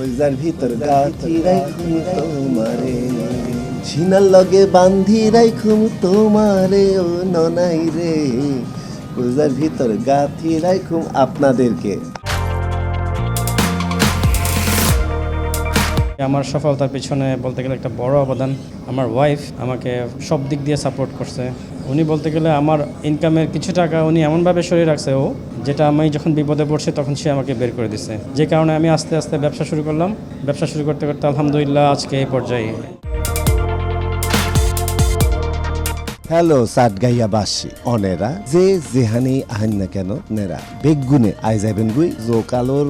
কইজার ভিতর গাথি রাইখুম তোমারে ছিনার লগে বান্ধি রাইখুম তোমারে ও ননাই রে কইজার ভিতর গাথি রাইখুম আপনাদেরকে। আমার সফলতার পিছনে বলতে গেলে একটা বড় অবদান আমার ওয়াইফ আমাকে সব দিক দিয়ে সাপোর্ট করছে। উনি বলতে গেলে আমার ইনকামের কিছু টাকা উনি এমনভাবে সরিয়ে রাখছে যেটা আমি যখন বিপদে পড়ছি তখন সে আমাকে বের করে দিছে, যে কারণে আমি আস্তে আস্তে ব্যবসা শুরু করলাম। ব্যবসা শুরু করতে করতে আলহামদুলিল্লাহ আজকে এই পর্যায়ে। হ্যালো সাতগাইয়াবাসী অনেরা যে যেহানি আহেন না কেন নেরা বেগুনে আই যাবেন গুই জোকালোর।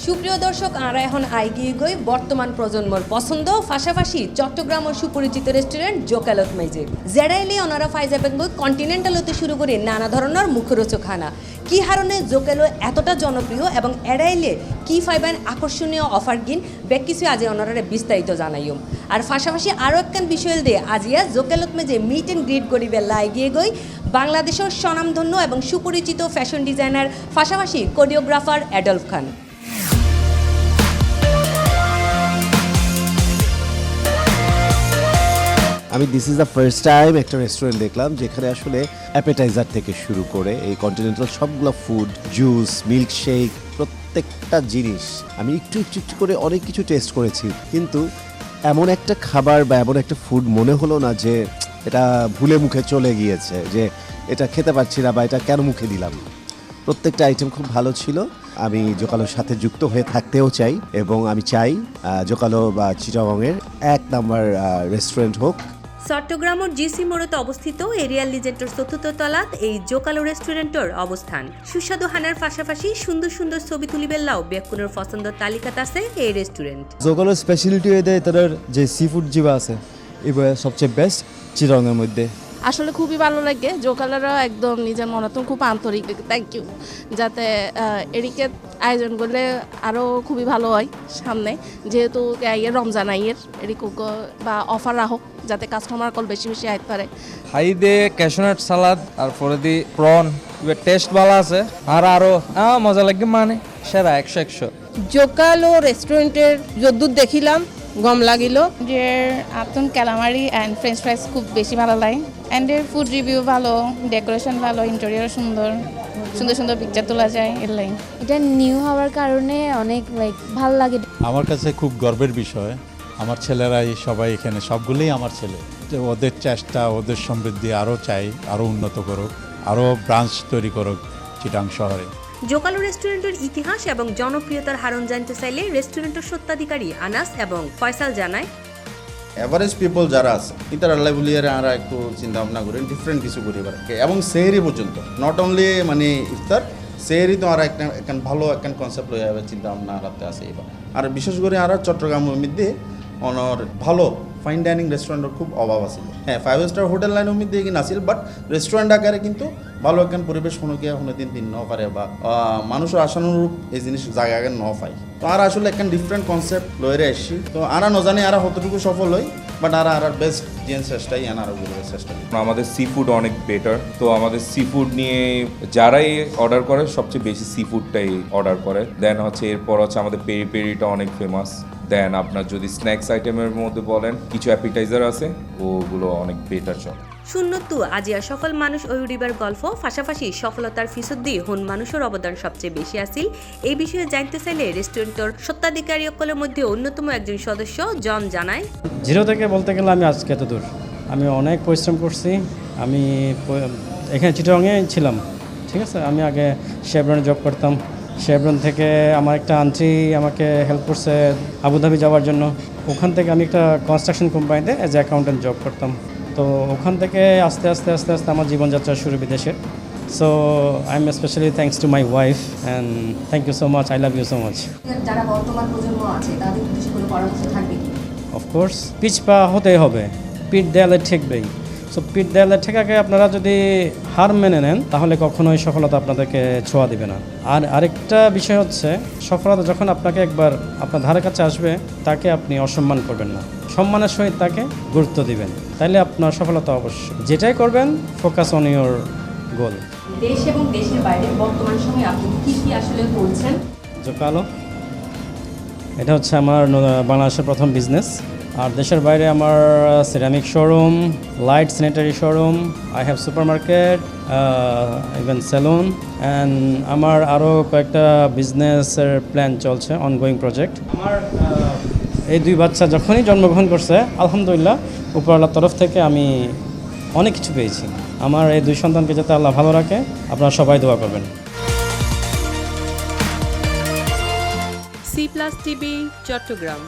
সুপ্রিয় দর্শক, আমরা এখন আইগিয়ে গই বর্তমান প্রজন্মর পছন্দ পাশাপাশি চট্টগ্রাম ও সুপরিচিত রেস্টুরেন্ট জোকালত মাইজে জেরাইলে ওনারা ফাইজাবেন গই কন্টিনেন্টাল হতে শুরু করে নানা ধরনের মুখরোচক খানা। কি হারণে জোকালো এতটা জনপ্রিয় এবং এড়াইলে কি ফাইবেন আকর্ষণীয় অফার গিন বেক কিছু আজ ওনারা বিস্তারিত জানাইম। আর পাশাপাশি আরও একখান বিষয় দিয়ে আজিয়া জোকালত মেজে মিট অ্যান্ড গ্রিট করিবে লাগিয়ে গই বাংলাদেশের স্বনামধন্য এবং সুপরিচিত ফ্যাশন ডিজাইনার পাশাপাশি কোরিওগ্রাফার অ্যাডলফ খান। আমি this is the first time একটা রেস্টুরেন্ট দেখলাম যেখানে আসলে অ্যাপেটাইজার থেকে শুরু করে এই কন্টিনেন্টাল সবগুলো ফুড, জুস, মিল্কশেক, প্রত্যেকটা জিনিস আমি একটু একটু একটু করে অনেক কিছু টেস্ট করেছি, কিন্তু এমন একটা খাবার বা এমন একটা ফুড মনে হলো না যে এটা ভুলে মুখে চলে গিয়েছে, যে এটা খেতে পারছি না বা এটা কেন মুখে দিলাম। প্রত্যেকটা আইটেম খুব ভালো ছিল। আমি জোকালোর সাথে যুক্ত হয়ে থাকতেও চাই এবং আমি চাই জোকালো বা চিটাগংয়ের 1 নাম্বার রেস্টুরেন্ট হোক। চট্টগ্রামের জিসি মোড়তে অবস্থিত এরিয়াল লিজেন্ডের ৪র্থ তলাত এই জোকালো রেস্টুরেন্টের অবস্থান। সুস্বাদু হানার পাশাপাশি সুন্দর সুন্দর ছবি তুলিবেলাও বেকুনের পছন্দ তালিকাত আছে এই রেস্টুরেন্ট। জোকালোর স্পেশালিটি হয়ে তাদের যে সি ফুড জিবা আছে এবার সবচেয়ে বেস্ট চিটাগংয়ের মধ্যে। আসলে খুবই ভালো লাগে, জোকালারও একদম নিজের মনতন খুব আন্তরিক। থ্যাংক ইউ, যাতে এদিকে আয়োজন করলে আরও খুবই ভালো হয় সামনে, যেহেতু রমজান আইয়ের এদিক বা অফার রাখক যাতে কাস্টমার কল বেশি বেশি আইতে পারে। হাই দে ক্যাশনাট সালাদ আর পরে দি প্রন এবার টেস্ট ভালো আছে আর আরও মজা লাগে, মানে সেরা 100 জোকালো রেস্টুরেন্টের যদ্দূর দেখিলাম গম লাগিল যে Atan calamari and French fries খুব বেশি ভালো লাগে। অ্যান্ড এর ফুড রিভিউ ভালো, ডেকোরেশন ভালো, ইন্টেরিয়র সুন্দর সুন্দর সুন্দর পিকচার তোলা যায়। এর লাইন এটা নিউ হওয়ার কারণে অনেক ভালো লাগে। আমার কাছে খুব গর্বের বিষয়, আমার ছেলেরাই সবাই এখানে, সবগুলোই আমার ছেলে। ওদের চেষ্টা, ওদের সমৃদ্ধি আরও চাই, আরও উন্নত করুক, আরও ব্রাঞ্চ তৈরি করুক চিটাং শহরে। জোকালো রেস্টুরেন্টের ইতিহাস এবং জনপ্রিয়তার হারণ জানতে চাইলে রেস্টুরেন্টের স্বত্বাধিকারী আনাস এবং ফয়সাল জানায়, এভারেজ পিপল যারা আছে ইতার আল্লাহ বলিয়ারে আমরা একটু চিন্তা ভাবনা করি ডিফারেন্ট কিছু করি এবং সেহরি পর্যন্ত নট অনলি মানে ইফতার সেহরি তো আর একটা ভালো একটা কনসেপ্ট লইয়া চিন্তা ভাবনা রাখতে আছে এবার। আর বিশেষ করে আর চট্টগ্রামের মধ্যে অনর ভালো ফাইন ডাইনিং রেস্টুরেন্টের খুব অভাব আছিল। হ্যাঁ, 5 স্টার হোটেল লাইনের মধ্যে কিন্তু আসিল, বাট রেস্টুরেন্ট আকারে কিন্তু ভালো একখান পরিবেশ কোনো গিয়া কোনো দিন ন পারে বা মানুষের আশানুরূপ এই জিনিস জায়গা আগে ন পাই। তো আর আসলে একখান ডিফারেন্ট কনসেপ্ট লইরে আসছি। তো আরা নজানি আর কতটুকু সফল হয়, বাট আর বেস্ট যে চেষ্টাই আর চেষ্টা। আমাদের সি ফুড অনেক বেটার, তো আমাদের সি ফুড নিয়ে যারাই অর্ডার করে সবচেয়ে বেশি সি ফুডটাই অর্ডার করে। দেন হচ্ছে এরপর হচ্ছে আমাদের পেরি পেরিটা অনেক ফেমাস। দেন আপনার যদি স্ন্যাক্স আইটেমের মধ্যে বলেন কিছু অ্যাপিটাইজার আছে, ওগুলো অনেক বেটার চলে। শূন্যতু আজিয়া সফল মানুষ ওইউডিবার গল্প পাশাপাশি সফলতার ফিসদ্দি হন মানুষের অবদান সবচেয়ে বেশি আসিল। এই বিষয়ে জানতে চাইলে রেস্টুরেন্টের স্বত্বাধিকারী সকলের মধ্যে অন্যতম একজন সদস্য জন জানায়, 0 থেকে বলতে গেলে আমি আজকে এত দূর, আমি অনেক পরিশ্রম করছি। আমি এখানে চিটাগংয়ে ছিলাম, ঠিক আছে। আমি আগে শেভরনে জব করতাম। শেভরন থেকে আমার একটা আন্টি আমাকে হেল্প করছে আবুধাবি যাওয়ার জন্য। ওখান থেকে আমি একটা কনস্ট্রাকশন কোম্পানিতে অ্যাজ অ্যাকাউন্টেন্ট জব করতাম। তো ওখান থেকে আস্তে আস্তে আস্তে আস্তে আমার জীবনযাত্রা শুরু বিদেশে। So I am specially thanks to my wife and thank you so much, I love you so much. যারা বর্তমান প্রজন্ম আছে তাদের উদ্দেশ্যে কোনো পরামর্শ থাকবে কি? অফকোর্স পিছপা হতেই হবে, পিঠ দেয়ালে ঠেকবেই। সো পিঠ দেয়ালে ঠেকাকে আপনারা যদি হার মেনে নেন তাহলে কখনোই সফলতা আপনাদেরকে ছোঁয়া দিবে না। আর আরেকটা বিষয় হচ্ছে, সফলতা যখন আপনাকে একবার আপনার ধারে কাছে আসবে তাকে আপনি অসম্মান করবেন না, সম্মানের সহিত তাকে গুরুত্ব দিবেন, তাইলে আপনার সফলতা অবশ্যই। যেটাই করবেন ফোকাস অন ইউর গোল। দেশ এবং দেশের বাইরে বর্তমান সময়ে আপনি কি কি আসলে করছেন? জোকালো, এটা হচ্ছে আমার বাংলাদেশের প্রথম বিজনেস। আর দেশের বাইরে আমার ceramic showroom, light sanitary showroom, I have super market, even salon, and আমার আরও কয়েকটা বিজনেসের প্ল্যান চলছে, অনগোয়িং প্রজেক্ট। আমার এই 2 বাচ্চা যখনই জন্মগ্রহণ করছে, আলহামদুলিল্লাহ উপরওয়ালার তরফ থেকে আমি অনেক কিছু পেয়েছি। আমার এই 2 সন্তানকে যাতে আল্লাহ ভালো রাখে, আপনারা সবাই দোয়া করবেন। C+ TV, Chittagong.